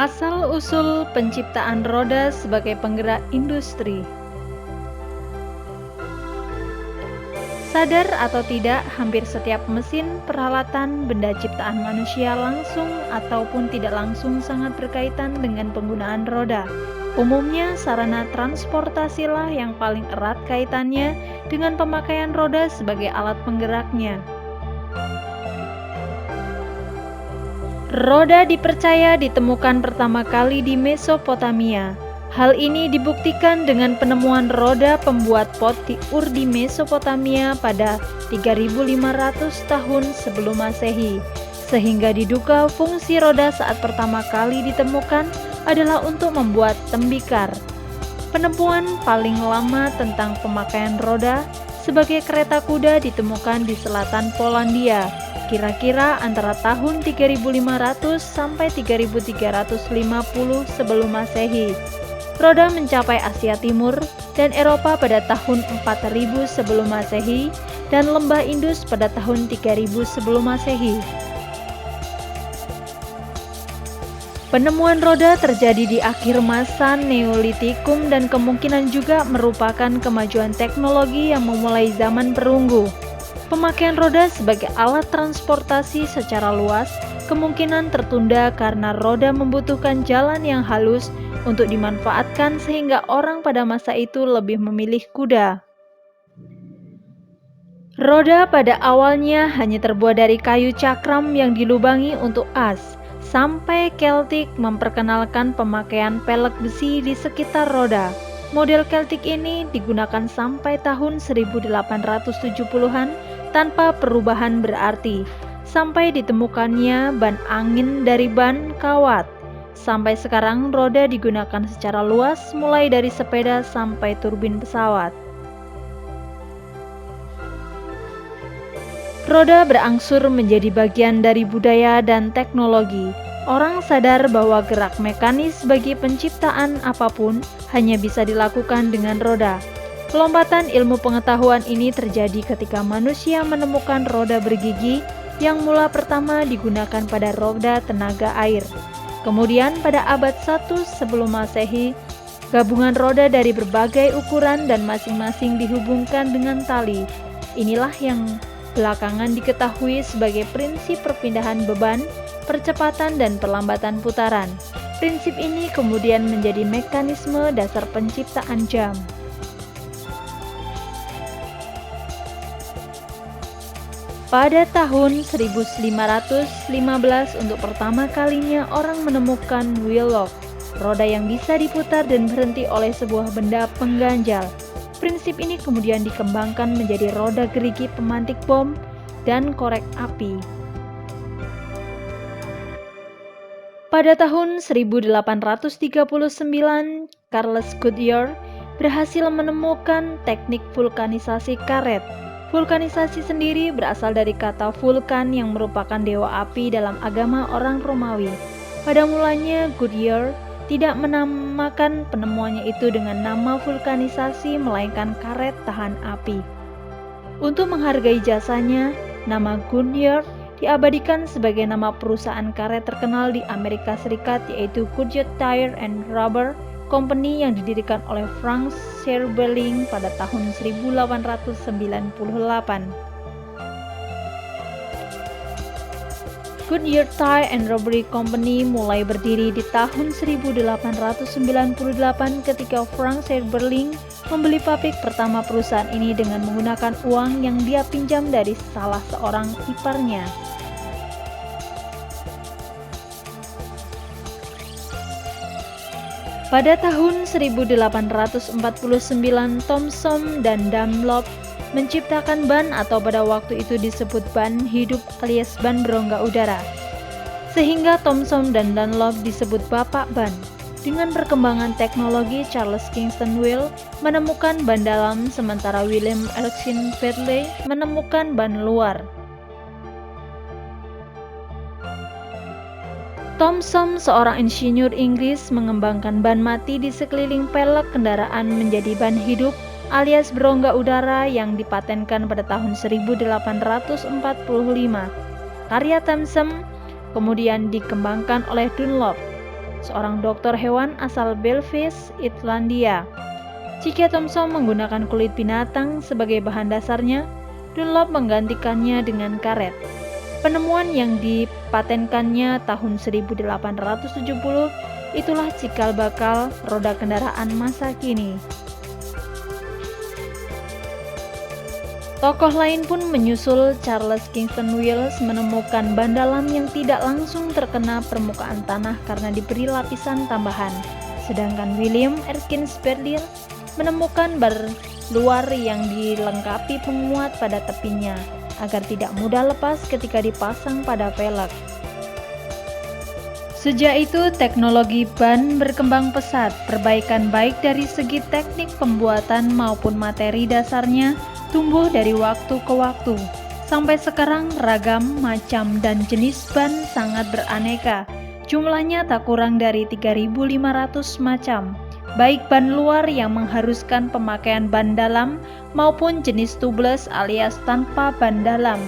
Asal-usul penciptaan roda sebagai penggerak industri. Sadar atau tidak, hampir setiap mesin, peralatan, benda ciptaan manusia langsung ataupun tidak langsung sangat berkaitan dengan penggunaan roda. Umumnya, sarana transportasilah yang paling erat kaitannya dengan pemakaian roda sebagai alat penggeraknya. Roda dipercaya ditemukan pertama kali di Mesopotamia. Hal ini dibuktikan dengan penemuan roda pembuat pot di Ur di Mesopotamia pada 3500 tahun sebelum Masehi, sehingga diduga fungsi roda saat pertama kali ditemukan adalah untuk membuat tembikar. Penemuan paling lama tentang pemakaian roda sebagai kereta kuda ditemukan di selatan Polandia, kira-kira antara tahun 3500 sampai 3350 sebelum Masehi. Roda mencapai Asia Timur dan Eropa pada tahun 4000 sebelum Masehi dan lembah Indus pada tahun 3000 sebelum Masehi. Penemuan roda terjadi di akhir masa Neolitikum dan kemungkinan juga merupakan kemajuan teknologi yang memulai zaman perunggu. Pemakaian roda sebagai alat transportasi secara luas kemungkinan tertunda karena roda membutuhkan jalan yang halus untuk dimanfaatkan sehingga orang pada masa itu lebih memilih kuda. Roda pada awalnya hanya terbuat dari kayu cakram yang dilubangi untuk as, sampai Celtic memperkenalkan pemakaian pelek besi di sekitar roda. Model Celtic ini digunakan sampai tahun 1870-an tanpa perubahan berarti, sampai ditemukannya ban angin dari ban kawat. Sampai sekarang roda digunakan secara luas mulai dari sepeda sampai turbin pesawat. Roda berangsur menjadi bagian dari budaya dan teknologi. Orang sadar bahwa gerak mekanis bagi penciptaan apapun hanya bisa dilakukan dengan roda. Lompatan ilmu pengetahuan ini terjadi ketika manusia menemukan roda bergigi yang mula pertama digunakan pada roda tenaga air. Kemudian pada abad 1 sebelum Masehi, gabungan roda dari berbagai ukuran dan masing-masing dihubungkan dengan tali. Inilah yang belakangan diketahui sebagai prinsip perpindahan beban, percepatan dan perlambatan putaran. Prinsip ini kemudian menjadi mekanisme dasar penciptaan jam. Pada tahun 1515 untuk pertama kalinya orang menemukan wheel lock, roda yang bisa diputar dan berhenti oleh sebuah benda pengganjal. Prinsip ini kemudian dikembangkan menjadi roda gerigi pemantik bom dan korek api. Pada tahun 1839, Charles Goodyear berhasil menemukan teknik vulkanisasi karet. Vulkanisasi sendiri berasal dari kata vulkan yang merupakan dewa api dalam agama orang Romawi. Pada mulanya, Goodyear tidak menamakan penemuannya itu dengan nama vulkanisasi melainkan karet tahan api. Untuk menghargai jasanya, nama Goodyear diabadikan sebagai nama perusahaan karet terkenal di Amerika Serikat yaitu Goodyear Tire and Rubber Company yang didirikan oleh Frank Sherberling pada tahun 1898. Goodyear Tire and Rubber Company mulai berdiri di tahun 1898 ketika Frank Sherberling membeli pabrik pertama perusahaan ini dengan menggunakan uang yang dia pinjam dari salah seorang iparnya. Pada tahun 1849, Thomson dan Dunlop menciptakan ban atau pada waktu itu disebut ban hidup alias ban berongga udara. Sehingga Thomson dan Dunlop disebut bapak ban. Dengan perkembangan teknologi, Charles Kingston Wheel menemukan ban dalam sementara William Erskine Bradley menemukan ban luar. Thomson, seorang insinyur Inggris, mengembangkan ban mati di sekeliling pelek kendaraan menjadi ban hidup alias berongga udara yang dipatenkan pada tahun 1845. Karya Thomson kemudian dikembangkan oleh Dunlop. seorang dokter hewan asal Belfast, Irlandia. Jika Thomson menggunakan kulit binatang sebagai bahan dasarnya, Dunlop menggantikannya dengan karet. Penemuan yang dipatenkannya tahun 1870 itulah cikal bakal roda kendaraan masa kini. Tokoh lain pun menyusul. Charles Kingston Wells menemukan ban dalam yang tidak langsung terkena permukaan tanah karena diberi lapisan tambahan. Sedangkan William Erskine Berdeel menemukan bar luar yang dilengkapi penguat pada tepinya agar tidak mudah lepas ketika dipasang pada velg. Sejak itu teknologi ban berkembang pesat. Perbaikan baik dari segi teknik pembuatan maupun materi dasarnya tumbuh dari waktu ke waktu. Sampai sekarang ragam, macam, dan jenis ban sangat beraneka. Jumlahnya tak kurang dari 3.500 macam. Baik ban luar yang mengharuskan pemakaian ban dalam maupun jenis tubeless alias tanpa ban dalam.